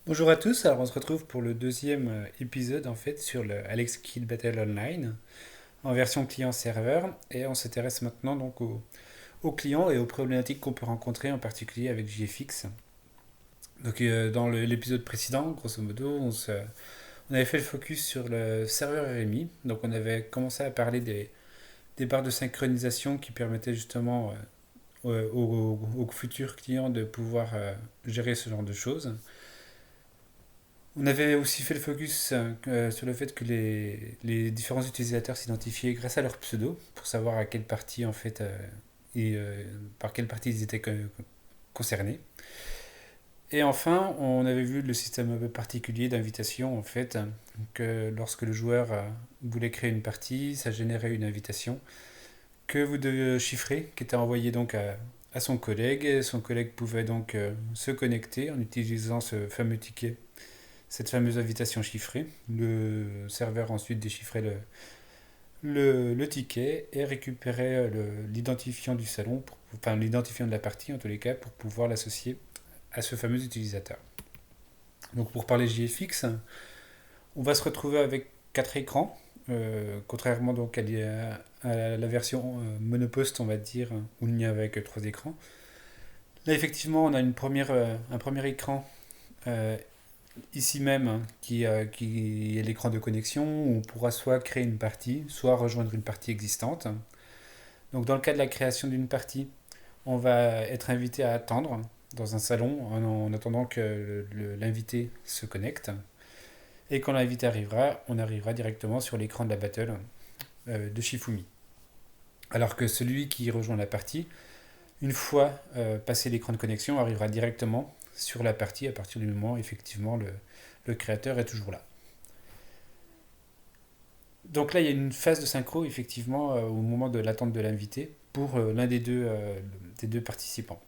Bonjour à tous, alors on se retrouve pour le deuxième épisode en fait sur le Alex Kidd Battle Online en version client-serveur et on s'intéresse maintenant donc aux clients et aux problématiques qu'on peut rencontrer en particulier avec JFX. Donc dans l'épisode précédent, grosso modo, on avait fait le focus sur le serveur RMI, donc on avait commencé à parler des barres de synchronisation qui permettaient justement aux futurs clients de pouvoir gérer ce genre de choses. On avait aussi fait le focus sur le fait que les différents utilisateurs s'identifiaient grâce à leur pseudo pour savoir à quelle partie en fait et par quelle partie ils étaient concernés. Et enfin, on avait vu le système un peu particulier d'invitation en fait que lorsque le joueur voulait créer une partie, ça générait une invitation que vous devez chiffrer, qui était envoyée donc à son collègue. Son collègue pouvait donc se connecter en utilisant ce fameux ticket, cette fameuse invitation chiffrée. Le serveur ensuite déchiffrait le ticket et récupérait l'identifiant du salon, enfin l'identifiant de la partie en tous les cas, pour pouvoir l'associer à ce fameux utilisateur. Donc pour parler JFX, on va se retrouver avec quatre écrans, contrairement donc à la version monopost, on va dire, où il n'y avait que trois écrans. Là effectivement, on a un premier écran euh, ici même, hein, qui est l'écran de connexion, où on pourra soit créer une partie, soit rejoindre une partie existante. Donc dans le cas de la création d'une partie, on va être invité à attendre dans un salon en attendant que l'invité se connecte. Et quand l'invité arrivera, on arrivera directement sur l'écran de la battle de Shifumi. Alors que celui qui rejoint la partie, une fois passé l'écran de connexion, arrivera directement sur la partie à partir du moment où effectivement le créateur est toujours là. Donc là, il y a une phase de synchro, effectivement, au moment de l'attente de l'invité, pour l'un des deux participants.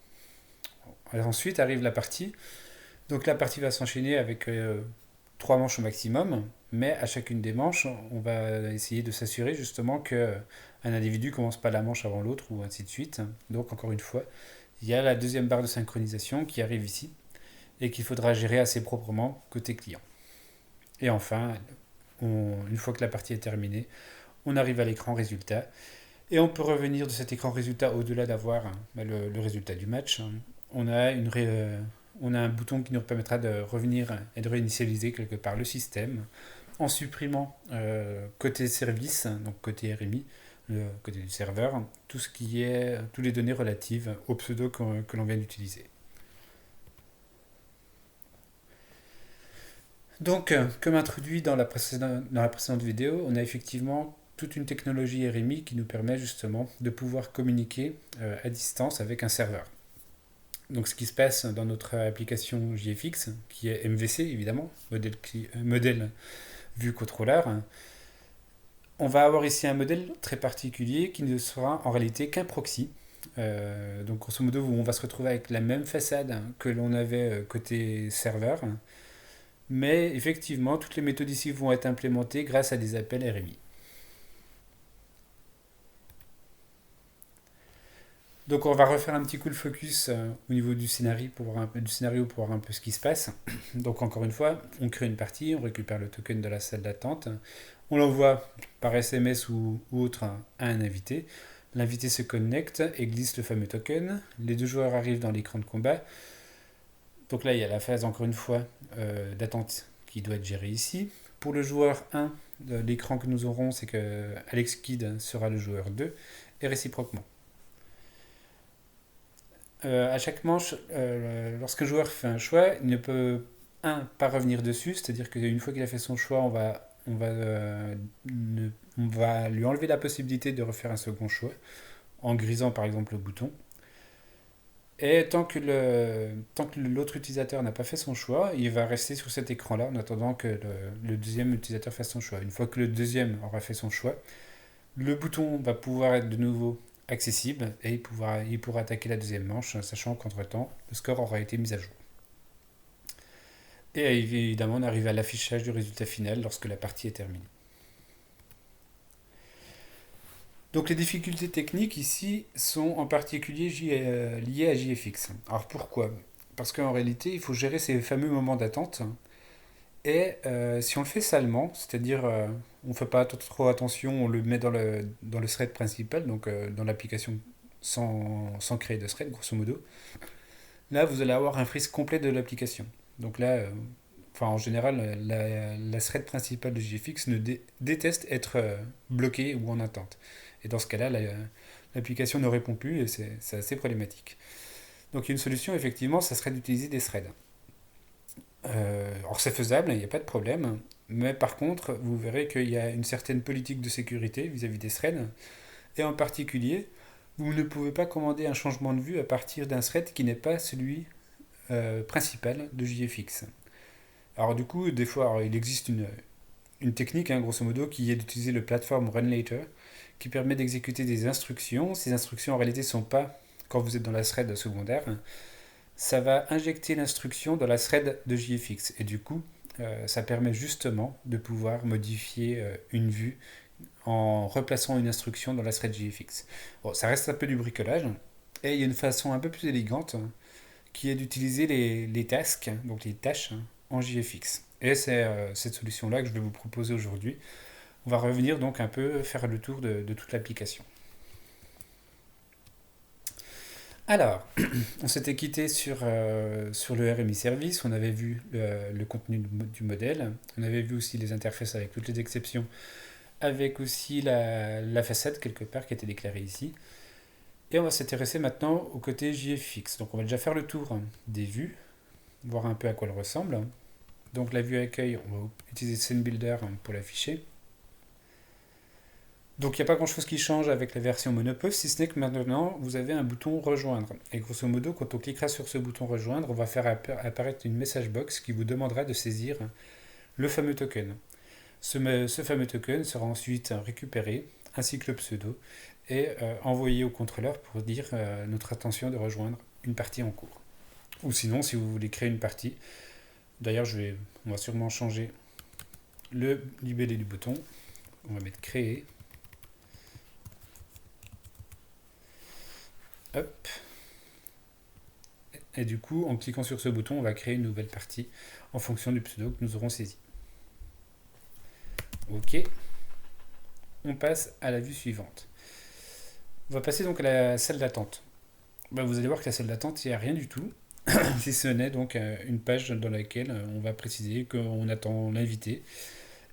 Alors ensuite arrive la partie. Donc la partie va s'enchaîner avec trois manches au maximum, mais à chacune des manches, on va essayer de s'assurer justement que un individu commence pas la manche avant l'autre, ou ainsi de suite. Donc encore une fois, il y a la deuxième barre de synchronisation qui arrive ici, et qu'il faudra gérer assez proprement côté client. Et enfin, une fois que la partie est terminée, on arrive à l'écran résultat. Et on peut revenir de cet écran résultat au-delà d'avoir le résultat du match. On a un bouton qui nous permettra de revenir et de réinitialiser quelque part le système en supprimant côté service, donc côté RMI, le côté du serveur, tout ce qui est toutes les données relatives au pseudo que l'on vient d'utiliser. Donc, comme introduit dans la précédente vidéo, on a effectivement toute une technologie RMI qui nous permet justement de pouvoir communiquer à distance avec un serveur. Donc, ce qui se passe dans notre application JFX, qui est MVC évidemment, modèle vue contrôleur, on va avoir ici un modèle très particulier qui ne sera en réalité qu'un proxy. Donc, grosso modo, on va se retrouver avec la même façade que l'on avait côté serveur, mais effectivement, toutes les méthodes ici vont être implémentées grâce à des appels RMI. Donc on va refaire un petit coup de focus au niveau du scénario pour voir un peu ce qui se passe. Donc encore une fois, on crée une partie, on récupère le token de la salle d'attente, on l'envoie par SMS ou autre à un invité. L'invité se connecte et glisse le fameux token. Les deux joueurs arrivent dans l'écran de combat. Donc là, il y a la phase, encore une fois, d'attente qui doit être gérée ici. Pour le joueur 1, l'écran que nous aurons, c'est que Alex Kidd sera le joueur 2, et réciproquement. À chaque manche, lorsqu'un joueur fait un choix, il ne peut, pas revenir dessus, c'est-à-dire qu'une fois qu'il a fait son choix, on va lui enlever la possibilité de refaire un second choix, en grisant par exemple le bouton. Et tant que l'autre utilisateur n'a pas fait son choix, il va rester sur cet écran-là en attendant que le deuxième utilisateur fasse son choix. Une fois que le deuxième aura fait son choix, le bouton va pouvoir être de nouveau accessible et il pourra attaquer la deuxième manche, sachant qu'entre-temps, le score aura été mis à jour. Et évidemment, on arrive à l'affichage du résultat final lorsque la partie est terminée. Donc les difficultés techniques ici sont en particulier liées à JFX. Alors pourquoi? parce qu'en réalité, il faut gérer ces fameux moments d'attente. Et si on le fait salement, c'est-à-dire on ne fait pas trop attention, on le met dans le thread principal, donc dans l'application sans créer de thread, grosso modo, là vous allez avoir un freeze complet de l'application. Donc là, enfin en général, la thread principale de JFX déteste être bloquée ou en attente. Et dans ce cas-là, l'application ne répond plus et c'est assez problématique. Donc une solution, effectivement, ça serait d'utiliser des threads. Alors c'est faisable, il n'y a pas de problème, mais par contre, vous verrez qu'il y a une certaine politique de sécurité vis-à-vis des threads, et en particulier, vous ne pouvez pas commander un changement de vue à partir d'un thread qui n'est pas celui principal de JFX. Alors du coup, des fois, alors, il existe une technique, hein, grosso modo, qui est d'utiliser le platform run later, qui permet d'exécuter des instructions. Ces instructions, en réalité, ne sont pas quand vous êtes dans la thread secondaire. Ça va injecter l'instruction dans la thread de JFX. Et du coup, ça permet justement de pouvoir modifier une vue en replaçant une instruction dans la thread JFX. Bon, ça reste un peu du bricolage. Et il y a une façon un peu plus élégante qui est d'utiliser les tasks, donc les tâches, en JFX. Et c'est cette solution-là que je vais vous proposer aujourd'hui. On va revenir donc un peu faire le tour de toute l'application. Alors, on s'était quitté sur le RMI Service, on avait vu le contenu du modèle, on avait vu aussi les interfaces avec toutes les exceptions, avec aussi la façade quelque part qui était déclarée ici. Et on va s'intéresser maintenant au côté JFX. Donc on va déjà faire le tour des vues, voir un peu à quoi elles ressemblent. Donc la vue accueil, on va utiliser Scene Builder pour l'afficher. Donc il n'y a pas grand chose qui change avec la version Monopost, si ce n'est que maintenant vous avez un bouton rejoindre. Et grosso modo, quand on cliquera sur ce bouton rejoindre, on va faire apparaître une message box qui vous demandera de saisir le fameux token. Ce fameux token sera ensuite récupéré, ainsi que le pseudo, et envoyé au contrôleur pour dire notre intention de rejoindre une partie en cours. Ou sinon, si vous voulez créer une partie, d'ailleurs on va sûrement changer le libellé du bouton, on va mettre créer. Hop. Et du coup, en cliquant sur ce bouton, on va créer une nouvelle partie en fonction du pseudo que nous aurons saisi. Ok. On passe à la vue suivante. On va passer donc à la salle d'attente. Vous allez voir que la salle d'attente, il n'y a rien du tout, si ce n'est donc une page dans laquelle on va préciser qu'on attend l'invité.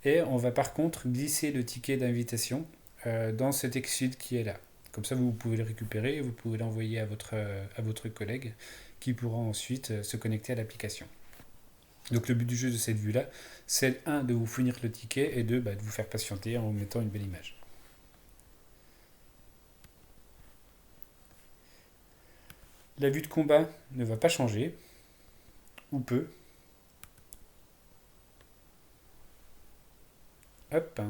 Et on va par contre glisser le ticket d'invitation dans cet exit qui est là. Comme ça, vous pouvez le récupérer et vous pouvez l'envoyer à votre collègue qui pourra ensuite se connecter à l'application. Donc le but du jeu de cette vue-là, c'est un de vous fournir le ticket et deux de vous faire patienter en vous mettant une belle image. La vue de combat ne va pas changer, ou peu. Hop.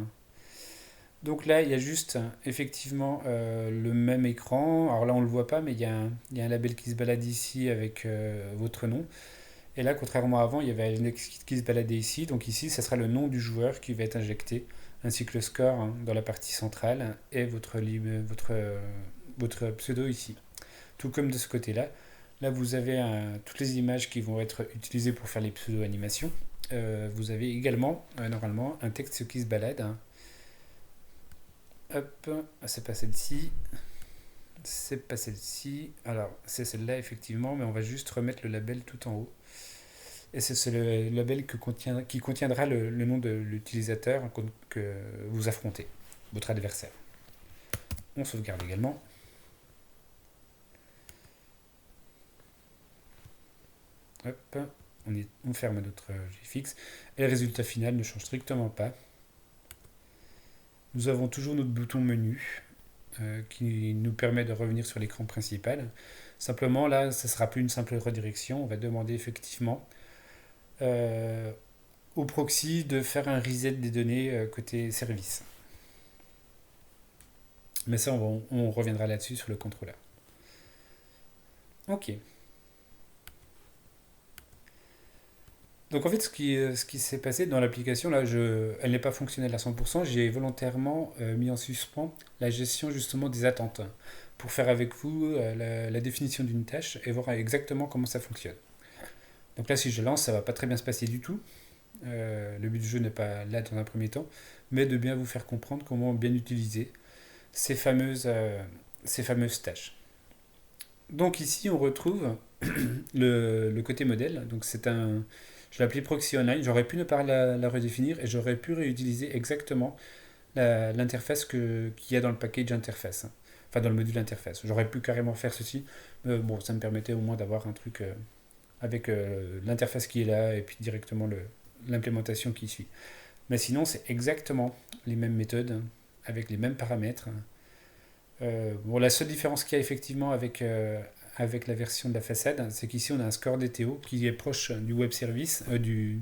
Donc là, il y a juste effectivement le même écran. Alors là, on ne le voit pas, mais il y a un label qui se balade ici avec votre nom. Et là, contrairement à avant, il y avait un index qui se baladait ici. Donc ici, ça sera le nom du joueur qui va être injecté, ainsi que le score dans la partie centrale et votre pseudo ici. Tout comme de ce côté-là. Là, vous avez toutes les images qui vont être utilisées pour faire les pseudo-animations. Vous avez également, normalement, un texte qui se balade. Hop, c'est pas celle-ci. C'est pas celle-ci. Alors, c'est celle-là, effectivement, mais on va juste remettre le label tout en haut. Et c'est le label qui contiendra le nom de l'utilisateur que vous affrontez, votre adversaire. On sauvegarde également. Hop, on ferme notre JFX. Et le résultat final ne change strictement pas. Nous avons toujours notre bouton menu qui nous permet de revenir sur l'écran principal. Simplement, là, ça ne sera plus une simple redirection. On va demander effectivement au proxy de faire un reset des données côté service. Mais ça, on reviendra là-dessus sur le contrôleur. Ok. Donc en fait, ce qui s'est passé dans l'application, là, elle n'est pas fonctionnelle à 100%. J'ai volontairement mis en suspens la gestion justement des attentes pour faire avec vous la définition d'une tâche et voir exactement comment ça fonctionne. Donc là, si je lance, ça va pas très bien se passer du tout. Le but du jeu n'est pas là dans un premier temps, mais de bien vous faire comprendre comment bien utiliser ces fameuses tâches. Donc ici, on retrouve le côté modèle. Donc je l'ai appelé Proxy Online. J'aurais pu ne pas la redéfinir et j'aurais pu réutiliser exactement l'interface qu'il y a dans le package interface. Enfin, dans le module interface. J'aurais pu carrément faire ceci. Mais bon, ça me permettait au moins d'avoir un truc avec l'interface qui est là et puis directement l'implémentation qui suit. Mais sinon, c'est exactement les mêmes méthodes avec les mêmes paramètres. Bon, la seule différence qu'il y a effectivement avec la version de la façade, c'est qu'ici on a un score DTO qui est proche du web service, du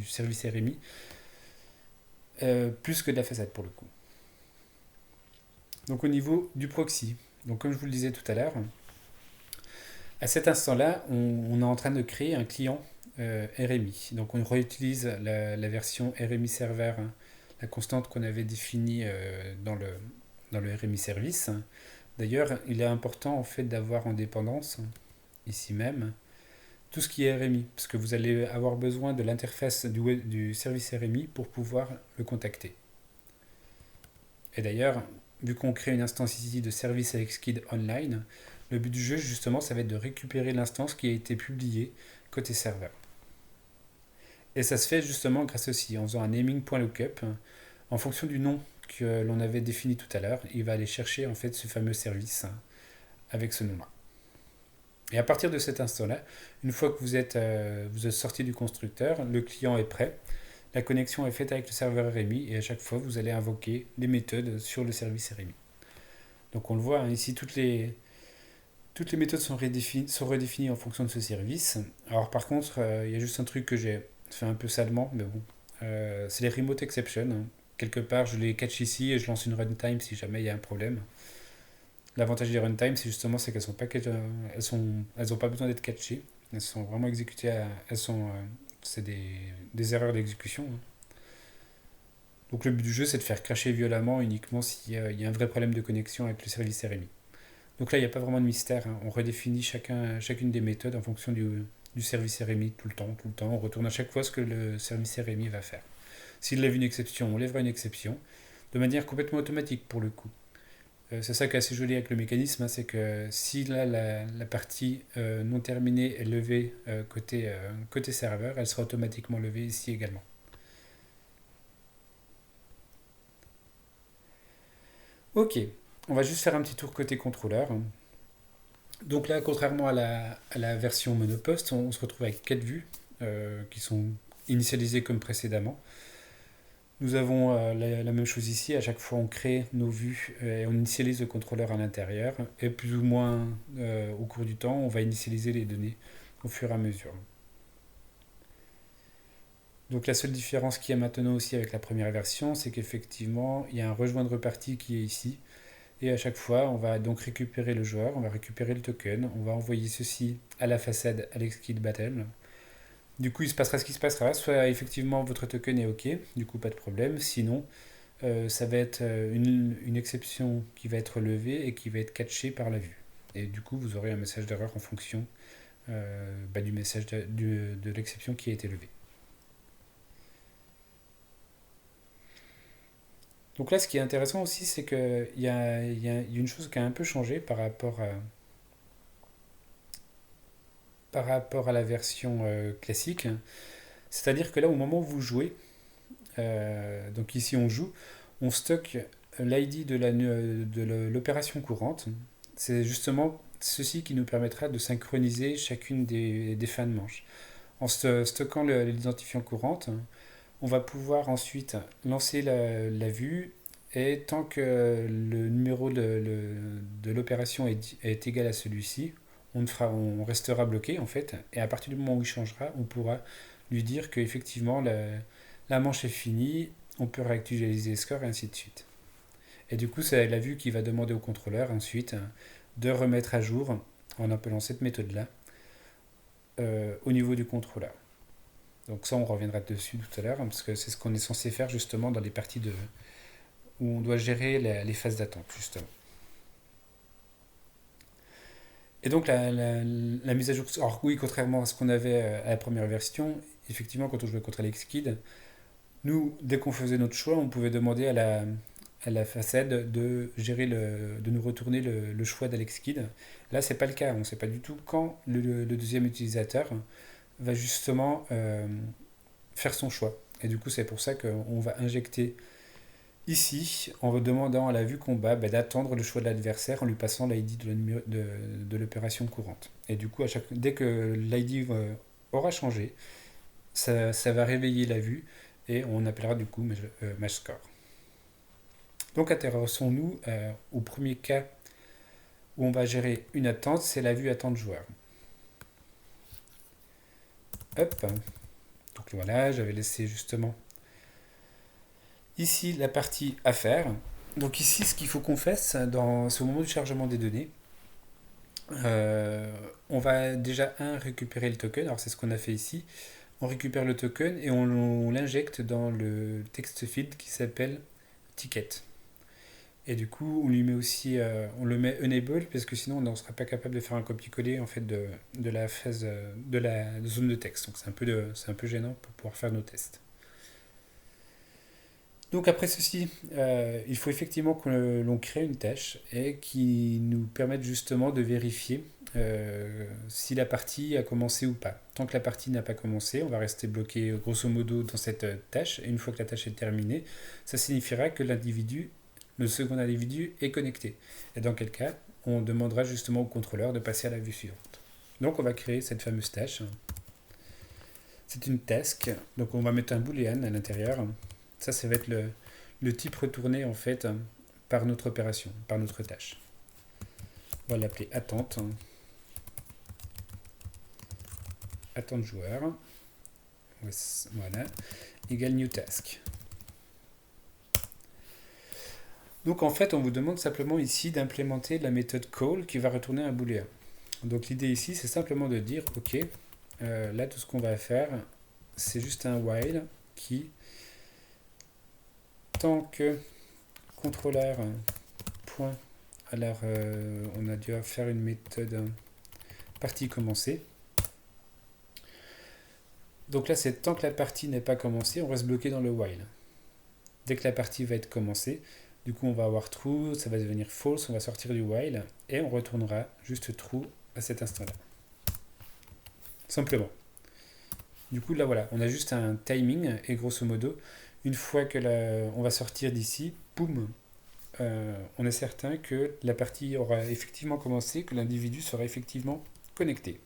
service RMI, plus que de la façade pour le coup. Donc au niveau du proxy, donc comme je vous le disais tout à l'heure, à cet instant-là, on est en train de créer un client RMI. Donc on réutilise la version RMI server, hein, la constante qu'on avait définie dans le RMI service. D'ailleurs, il est important en fait d'avoir en dépendance, ici même, tout ce qui est RMI, parce que vous allez avoir besoin de l'interface du service RMI pour pouvoir le contacter. Et d'ailleurs, vu qu'on crée une instance ici de service avec Skid Online, le but du jeu, justement, ça va être de récupérer l'instance qui a été publiée côté serveur. Et ça se fait justement grâce aussi, en faisant un naming.lookup. En fonction du nom que l'on avait défini tout à l'heure, il va aller chercher en fait ce fameux service avec ce nom-là. Et à partir de cet instant-là, une fois que vous êtes sorti du constructeur, le client est prêt, la connexion est faite avec le serveur RMI et à chaque fois, vous allez invoquer les méthodes sur le service RMI. Donc on le voit, hein, ici, toutes les méthodes sont redéfinies en fonction de ce service. Alors par contre, il y a juste un truc que j'ai fait un peu salement, mais bon, c'est les remote exceptions, hein. Quelque part, je les catch ici et je lance une runtime si jamais il y a un problème. L'avantage des runtime, c'est qu'elles sont pas, elles ont pas besoin d'être catchées. Elles sont vraiment exécutées. C'est des erreurs d'exécution, hein. Donc le but du jeu, c'est de faire crasher violemment uniquement s'il y a un vrai problème de connexion avec le service RMI. Donc là, il n'y a pas vraiment de mystère, hein. On redéfinit chacune des méthodes en fonction du service RMI tout le temps, tout le temps. On retourne à chaque fois ce que le service RMI va faire. S'il lève une exception, on lèvera une exception, de manière complètement automatique pour le coup. C'est ça qui est assez joli avec le mécanisme, hein, c'est que si là la partie non terminée est levée côté serveur, elle sera automatiquement levée ici également. Ok, on va juste faire un petit tour côté contrôleur. Donc là, contrairement à la version monopost, on se retrouve avec 4 vues qui sont initialisées comme précédemment. Nous avons la même chose ici, à chaque fois on crée nos vues et on initialise le contrôleur à l'intérieur et plus ou moins au cours du temps on va initialiser les données au fur et à mesure. Donc la seule différence qu'il y a maintenant aussi avec la première version, c'est qu'effectivement il y a un rejoindre partie qui est ici et à chaque fois on va donc récupérer le joueur, on va récupérer le token, on va envoyer ceci à la façade Alex Kidd Battle. Du coup, il se passera ce qui se passera. Soit effectivement votre token est OK, du coup pas de problème. Sinon, ça va être une exception qui va être levée et qui va être catchée par la vue. Et du coup, vous aurez un message d'erreur en fonction du message de l'exception qui a été levée. Donc là, ce qui est intéressant aussi, c'est qu'il y a une chose qui a un peu changé par rapport à la version classique. C'est-à-dire que là, au moment où vous jouez, donc ici on joue, on stocke l'ID de l'opération courante. C'est justement ceci qui nous permettra de synchroniser chacune des fins de manche. En stockant l'identifiant courante, on va pouvoir ensuite lancer la vue et tant que le numéro de l'opération est égal à celui-ci, on restera bloqué en fait et à partir du moment où il changera, on pourra lui dire qu'effectivement la manche est finie, on peut réactualiser les scores et ainsi de suite. Et du coup, c'est la vue qui va demander au contrôleur ensuite de remettre à jour, en appelant cette méthode-là, au niveau du contrôleur. Donc ça, on reviendra dessus tout à l'heure, parce que c'est ce qu'on est censé faire justement dans les parties où on doit gérer les phases d'attente, justement. Et donc la mise à jour, alors oui, contrairement à ce qu'on avait à la première version, effectivement quand on jouait contre Alex Kidd, nous, dès qu'on faisait notre choix, on pouvait demander à la façade de gérer de nous retourner le choix d'Alex Kidd. Là, c'est pas le cas. On ne sait pas du tout quand le deuxième utilisateur va justement faire son choix. Et du coup, c'est pour ça qu'on va injecter ici, en demandant à la vue combat d'attendre le choix de l'adversaire en lui passant l'ID de l'opération courante. Et du coup, dès que l'ID aura changé, ça va réveiller la vue et on appellera du coup match score. Donc intéressons-nous au premier cas où on va gérer une attente, c'est la vue attente joueur. Hop, donc voilà, j'avais laissé justement ici la partie à faire. Donc ici, ce qu'il faut qu'on fasse c'est au moment du chargement des données. On va déjà récupérer le token. Alors c'est ce qu'on a fait ici. On récupère le token et on l'injecte dans le text field qui s'appelle ticket. Et du coup, on lui met aussi, on le met enable parce que sinon on ne sera pas capable de faire un copier-coller en fait de la phase de la zone de texte. Donc c'est un peu gênant pour pouvoir faire nos tests. Donc après ceci, il faut effectivement que l'on crée une tâche et qui nous permette justement de vérifier si la partie a commencé ou pas. Tant que la partie n'a pas commencé, on va rester bloqué grosso modo dans cette tâche. Et une fois que la tâche est terminée, ça signifiera que le second individu est connecté. Et dans quel cas, on demandera justement au contrôleur de passer à la vue suivante. Donc on va créer cette fameuse tâche. C'est une task, donc on va mettre un boolean à l'intérieur. Ça va être le type retourné en fait par notre opération, par notre tâche. On va l'appeler attente. Attente joueur. Voilà. Égale new task. Donc en fait, on vous demande simplement ici d'implémenter la méthode call qui va retourner un booléen. Donc l'idée ici, c'est simplement de dire, ok, là tout ce qu'on va faire, c'est juste un while qui, tant que contrôleur point, alors on a dû faire une méthode partie commencée. Donc là, c'est tant que la partie n'est pas commencée, on reste bloqué dans le while. Dès que la partie va être commencée, du coup, on va avoir true, ça va devenir false, on va sortir du while et on retournera juste true à cet instant-là. Simplement. Du coup, là, voilà, on a juste un timing et grosso modo, une fois que on va sortir d'ici, boum, on est certain que la partie aura effectivement commencé, que l'individu sera effectivement connecté.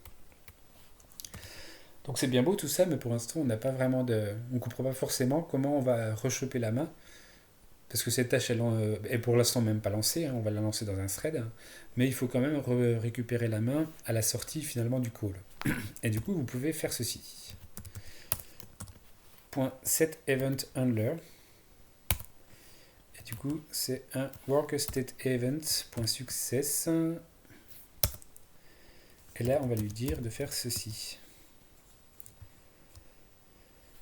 Donc c'est bien beau tout ça, mais pour l'instant on n'a pas vraiment on ne comprend pas forcément comment on va rechoper la main, parce que cette tâche elle est pour l'instant même pas lancée, hein, on va la lancer dans un thread, mais il faut quand même récupérer la main à la sortie finalement du call. Et du coup vous pouvez faire ceci. .set event handler. Et du coup c'est un workStateEvent.success. Et là on va lui dire de faire ceci.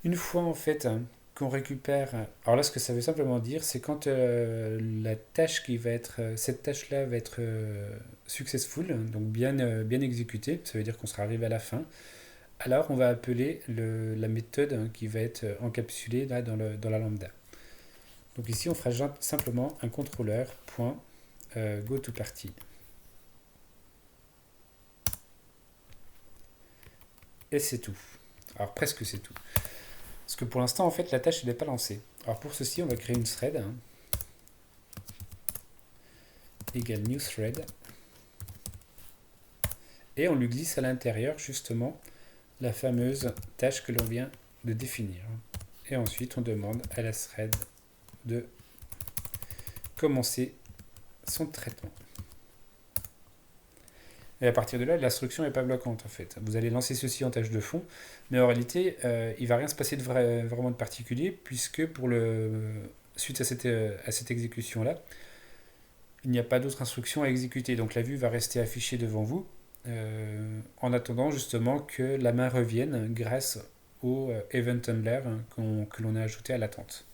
Une fois en fait qu'on récupère, alors là ce que ça veut simplement dire, c'est quand la tâche qui va être, cette tâche-là va être successful, donc bien exécutée, ça veut dire qu'on sera arrivé à la fin. Alors on va appeler la méthode qui va être encapsulée là dans la lambda. Donc ici on fera simplement un contrôleur point goToParty. Et c'est tout. Alors presque c'est tout. Parce que pour l'instant, en fait, la tâche n'est pas lancée. Alors pour ceci, on va créer une thread. Égale new thread. Et on lui glisse à l'intérieur, justement, la fameuse tâche que l'on vient de définir. Et ensuite, on demande à la thread de commencer son traitement. Et à partir de là, l'instruction n'est pas bloquante en fait. Vous allez lancer ceci en tâche de fond, mais en réalité, il ne va rien se passer vraiment de particulier, puisque suite à cette exécution-là, il n'y a pas d'autre instruction à exécuter. Donc la vue va rester affichée devant vous, en attendant justement que la main revienne grâce au event handler que l'on a ajouté à l'attente.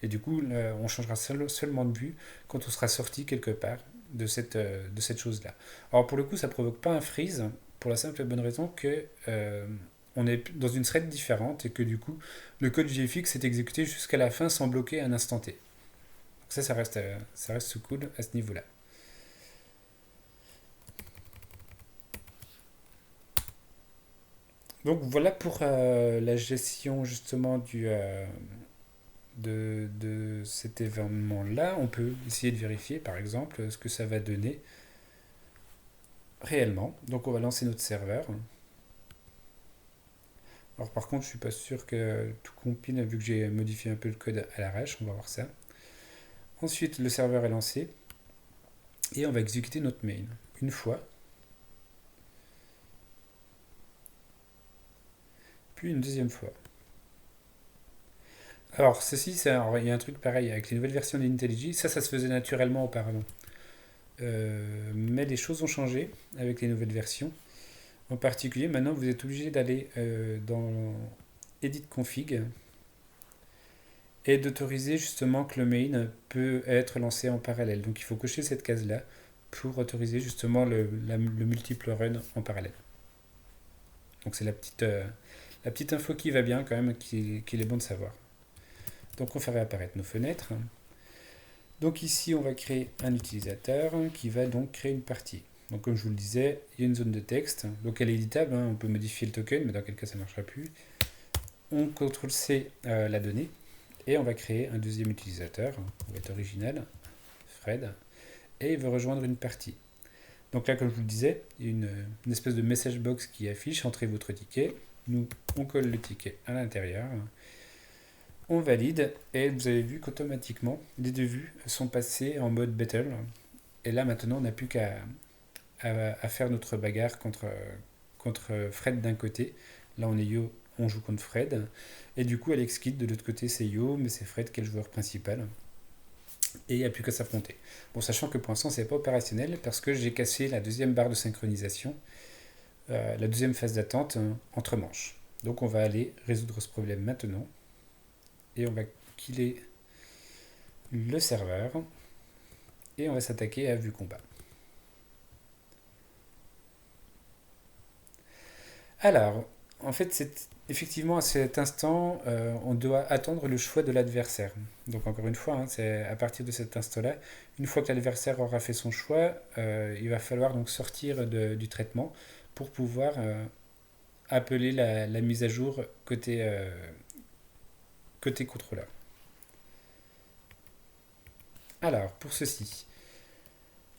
Et du coup, on changera seulement de vue quand on sera sorti quelque part de cette chose-là. Alors pour le coup, ça ne provoque pas un freeze, pour la simple et bonne raison que on est dans une thread différente et que du coup, le code JFX est exécuté jusqu'à la fin sans bloquer un instant T. Donc ça reste cool à ce niveau-là. Donc voilà pour la gestion justement de cet événement-là. On peut essayer de vérifier par exemple ce que ça va donner réellement. Donc on va lancer notre serveur. Alors par contre je suis pas sûr que tout compile vu que j'ai modifié un peu le code à l'arrache. On va voir ça. Ensuite le serveur est lancé et on va exécuter notre main une fois, puis une deuxième fois. Alors, il y a un truc pareil avec les nouvelles versions d'IntelliJ, ça se faisait naturellement auparavant. Mais les choses ont changé avec les nouvelles versions. En particulier, maintenant, vous êtes obligé d'aller dans Edit Config et d'autoriser justement que le main peut être lancé en parallèle. Donc, il faut cocher cette case-là pour autoriser justement le multiple run en parallèle. Donc, c'est la petite info qui va bien quand même, qu'il est bon de savoir. Donc on fait réapparaître nos fenêtres. Donc ici on va créer un utilisateur qui va donc créer une partie. Donc comme je vous le disais, il y a une zone de texte. Donc elle est éditable, on peut modifier le token, mais dans quel cas ça ne marchera plus. On CTRL-C la donnée et on va créer un deuxième utilisateur, qui va être original, Fred, et il veut rejoindre une partie. Donc là comme je vous le disais, il y a une espèce de message box qui affiche, entrez votre ticket. Nous on colle le ticket à l'intérieur. On valide et vous avez vu qu'automatiquement les deux vues sont passées en mode battle. Et là maintenant on n'a plus qu'à faire notre bagarre contre Fred d'un côté. Là on est Yo, on joue contre Fred. Et du coup Alex Kidd de l'autre côté c'est Yo, mais c'est Fred qui est le joueur principal. Et il n'y a plus qu'à s'affronter. Bon, sachant que pour l'instant c'est pas opérationnel parce que j'ai cassé la deuxième barre de synchronisation, la deuxième phase d'attente entre manches. Donc on va aller résoudre ce problème maintenant. Et on va killer le serveur et on va s'attaquer à vue combat. Alors, en fait, effectivement à cet instant, on doit attendre le choix de l'adversaire. Donc encore une fois, c'est à partir de cet instant-là, une fois que l'adversaire aura fait son choix, il va falloir donc sortir du traitement pour pouvoir appeler la mise à jour côté contrôleur. Alors, pour ceci,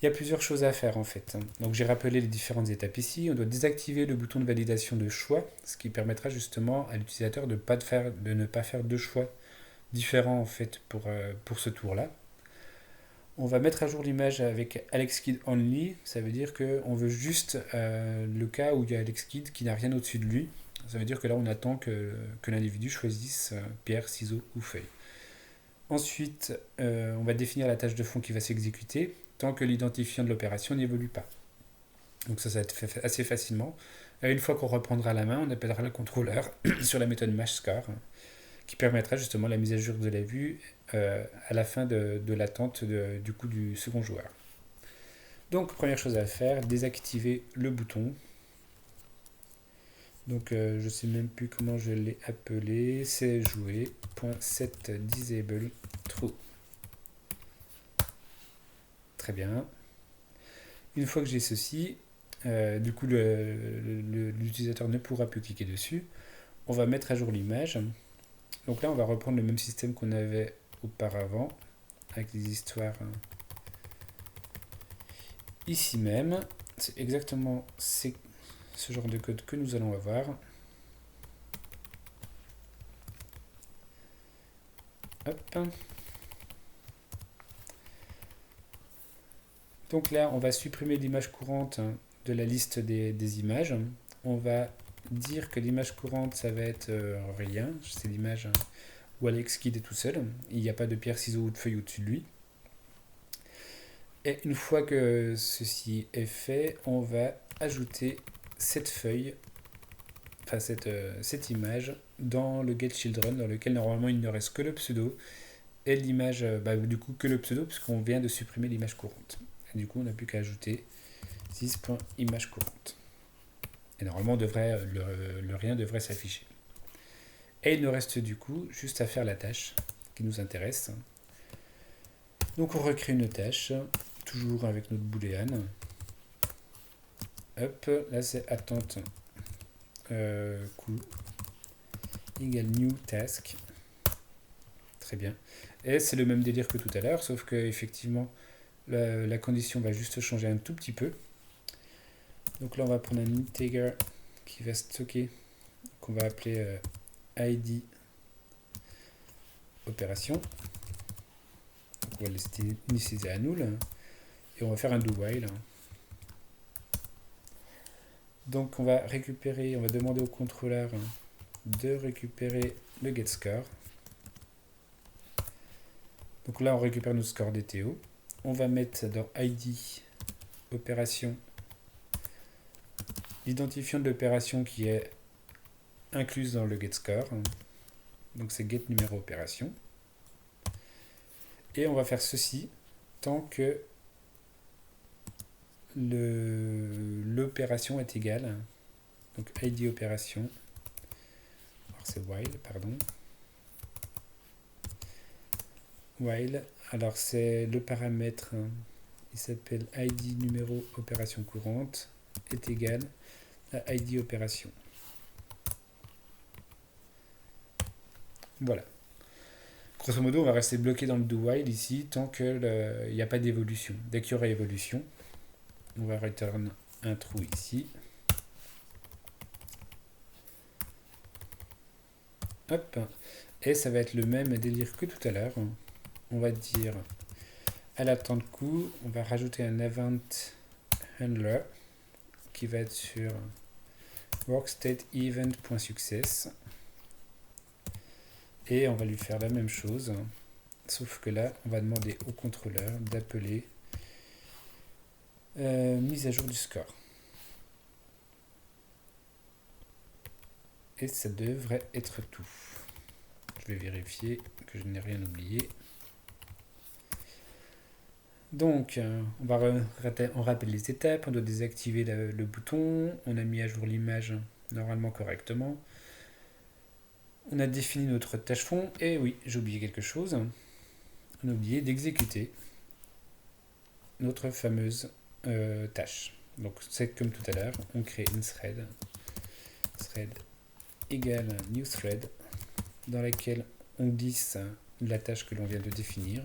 il y a plusieurs choses à faire en fait. Donc j'ai rappelé les différentes étapes ici. On doit désactiver le bouton de validation de choix, ce qui permettra justement à l'utilisateur de ne pas faire deux choix différents en fait pour ce tour-là. On va mettre à jour l'image avec Alex Kidd Only. Ça veut dire qu'on veut juste le cas où il y a Alex Kidd qui n'a rien au-dessus de lui. Ça veut dire que là on attend que l'individu choisisse pierre, ciseaux ou feuille. Ensuite, on va définir la tâche de fond qui va s'exécuter tant que l'identifiant de l'opération n'évolue pas. Donc ça va être fait assez facilement. Une fois qu'on reprendra la main, on appellera le contrôleur sur la méthode MashScore qui permettra justement la mise à jour de la vue à la fin de l'attente du coup du second joueur. Donc première chose à faire, désactiver le bouton. Donc je ne sais même plus comment je l'ai appelé, c'est jouer.setDisable true. Très bien. Une fois que j'ai ceci, du coup l'utilisateur ne pourra plus cliquer dessus. On va mettre à jour l'image. Donc là on va reprendre le même système qu'on avait auparavant avec les histoires ici même. C'est exactement ce genre de code que nous allons avoir. Hop. Donc là, on va supprimer l'image courante de la liste des images. On va dire que l'image courante, ça va être rien. C'est l'image où Alex Kidd est tout seul. Il n'y a pas de pierre, ciseaux ou de feuille au-dessus de lui. Et une fois que ceci est fait, on va ajouter cette feuille, enfin cette image, dans le getChildren, dans lequel normalement il ne reste que le pseudo et l'image, du coup que le pseudo, puisqu'on vient de supprimer l'image courante. Et du coup, on n'a plus qu'à ajouter 6.image courante. Et normalement, le rien devrait s'afficher. Et il nous reste du coup juste à faire la tâche qui nous intéresse. Donc on recrée une tâche, toujours avec notre booléen. Hop, là c'est attente coût égale new task. Très bien. Et c'est le même délire que tout à l'heure, sauf que effectivement la condition va juste changer un tout petit peu. Donc là on va prendre un integer qui va stocker, qu'on va appeler id opération. Donc on va le initialiser à null et on va faire un do while. Donc on va demander au contrôleur de récupérer le getScore. Donc là on récupère notre score DTO. On va mettre dans id opération l'identifiant de l'opération qui est incluse dans le getScore. Donc c'est get numéro opération. Et on va faire ceci tant que l'opération est égale. Donc id opération. Alors c'est while, pardon. While. Alors c'est le paramètre, il s'appelle id numéro opération courante est égal à id opération. Voilà. Grosso modo, on va rester bloqué dans le do while ici tant qu'il n'y a pas d'évolution. Dès qu'il y aura évolution, on va return un trou ici. Hop. Et ça va être le même délire que tout à l'heure. On va dire à l'attente coût, on va rajouter un event handler qui va être sur workStateEvent.success. Et on va lui faire la même chose, sauf que là, on va demander au contrôleur d'appeler mise à jour du score. Et ça devrait être tout. Je vais vérifier que je n'ai rien oublié. Donc, on rappelle les étapes, on doit désactiver le bouton, on a mis à jour l'image normalement correctement. On a défini notre tâche fond, et oui, j'ai oublié quelque chose. On a oublié d'exécuter notre fameuse tâche. Donc c'est comme tout à l'heure, on crée une thread égale new thread, dans laquelle on glisse la tâche que l'on vient de définir,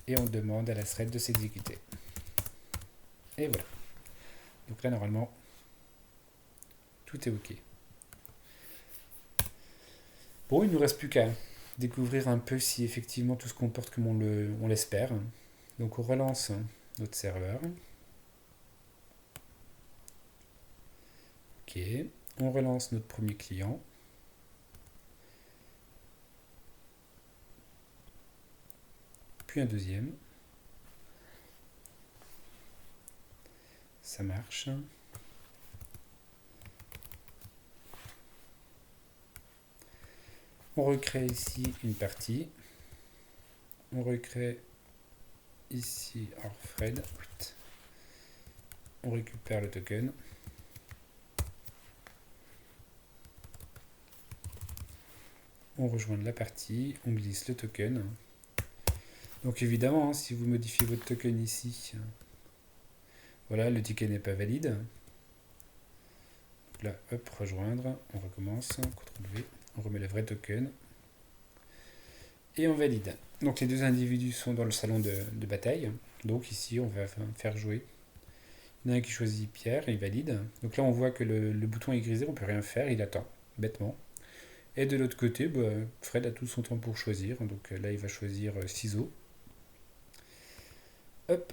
et on demande à la thread de s'exécuter. Et voilà. Donc là, normalement, tout est OK. Bon, il ne nous reste plus qu'à découvrir un peu si effectivement tout se comporte comme on l'espère. Donc on relance notre serveur. OK. On relance notre premier client. Puis un deuxième. Ça marche. On recrée ici une partie. On recrée ici our thread. On récupère le token. On rejoint la partie, on glisse le token. Donc évidemment, si vous modifiez votre token ici, voilà, le ticket n'est pas valide. Donc là, hop, rejoindre, on recommence, CTRL-V, on remet le vrai token. Et on valide. Donc les deux individus sont dans le salon de bataille. Donc ici, on va faire jouer. Il y en a un qui choisit Pierre, il valide. Donc là, on voit que le bouton est grisé, on ne peut rien faire, il attend, bêtement. Et de l'autre côté, Fred a tout son temps pour choisir. Donc là, il va choisir ciseaux. Hop.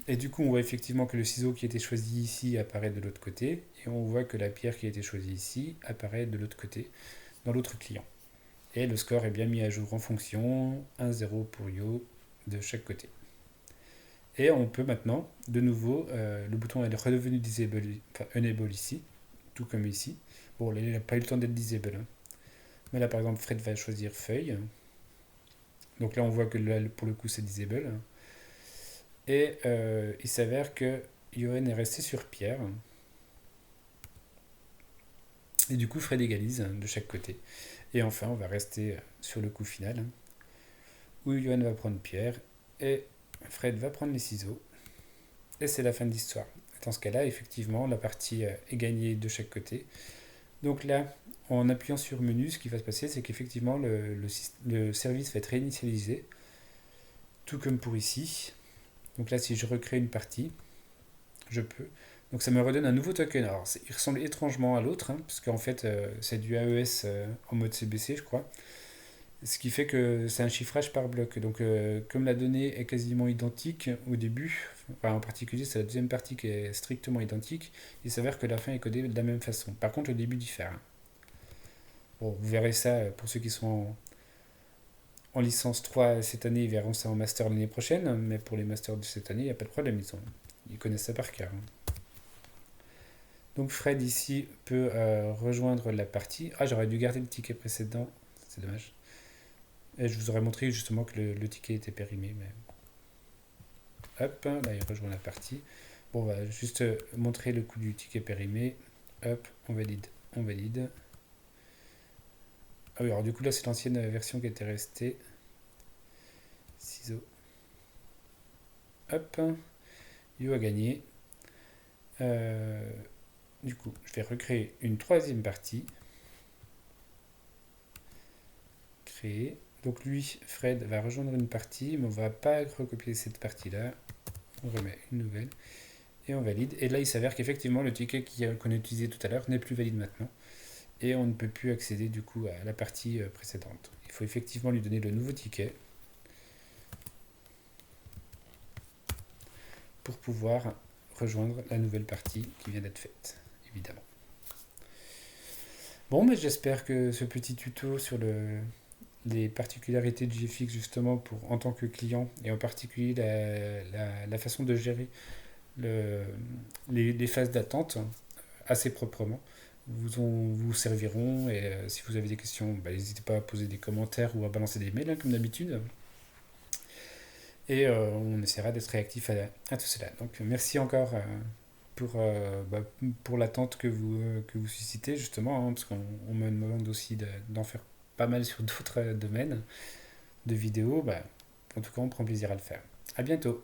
Et du coup, on voit effectivement que le ciseau qui a été choisi ici apparaît de l'autre côté. Et on voit que la pierre qui a été choisie ici apparaît de l'autre côté, dans l'autre client. Et le score est bien mis à jour en fonction, 1-0 pour Yo de chaque côté. Et on peut maintenant, de nouveau, le bouton est redevenu disable, enfin enable ici, tout comme ici. Bon, là, il n'a pas eu le temps d'être disable. Hein. Mais là, par exemple, Fred va choisir feuille. Donc là, on voit que là, pour le coup, c'est disable. Et il s'avère que Johan est resté sur Pierre. Et du coup, Fred égalise de chaque côté. Et enfin, on va rester sur le coup final, où Johan va prendre Pierre et Fred va prendre les ciseaux. Et c'est la fin de l'histoire. Dans ce cas-là, effectivement, la partie est gagnée de chaque côté. Donc là, en appuyant sur menu, ce qui va se passer, c'est qu'effectivement, le service va être réinitialisé, tout comme pour ici. Donc là, si je recrée une partie, je peux. Donc ça me redonne un nouveau token. Alors, il ressemble étrangement à l'autre, hein, parce qu'en fait, c'est du AES en mode CBC, je crois. Ce qui fait que c'est un chiffrage par bloc. Donc, comme la donnée est quasiment identique au début, enfin, en particulier, c'est la deuxième partie qui est strictement identique, il s'avère que la fin est codée de la même façon. Par contre, le début diffère. Bon, vous verrez ça pour ceux qui sont en licence 3 cette année, ils verront ça en master l'année prochaine, mais pour les masters de cette année, il n'y a pas de problème, ils connaissent ça par cœur. Donc Fred ici peut rejoindre la partie. Ah, j'aurais dû garder le ticket précédent, c'est dommage. Et je vous aurais montré justement que le ticket était périmé, mais hop, là il rejoint la partie. Bon, on va juste montrer le coût du ticket périmé. Hop, on valide, on valide. Ah oui, alors du coup là c'est l'ancienne version qui était restée. Ciseaux. Hop, You a gagné. Euh, du coup, je vais recréer une troisième partie. Créer. Donc lui, Fred, va rejoindre une partie, mais on va pas recopier cette partie-là. On remet une nouvelle et on valide. Et là, il s'avère qu'effectivement, le ticket qu'on a utilisé tout à l'heure n'est plus valide maintenant. Et on ne peut plus accéder du coup à la partie précédente. Il faut effectivement lui donner le nouveau ticket pour pouvoir rejoindre la nouvelle partie qui vient d'être faite, évidemment. Bon, mais j'espère que ce petit tuto sur les particularités de GFX justement pour, en tant que client et en particulier la façon de gérer les phases d'attente assez proprement vous serviront et si vous avez des questions, bah, n'hésitez pas à poser des commentaires ou à balancer des mails hein, comme d'habitude et on essaiera d'être réactif à tout cela. Donc merci encore pour l'attente que vous suscitez justement, hein, parce qu'on me demande aussi d'en faire pas mal sur d'autres domaines de vidéos. Bah, en tout cas, on prend plaisir à le faire. À bientôt.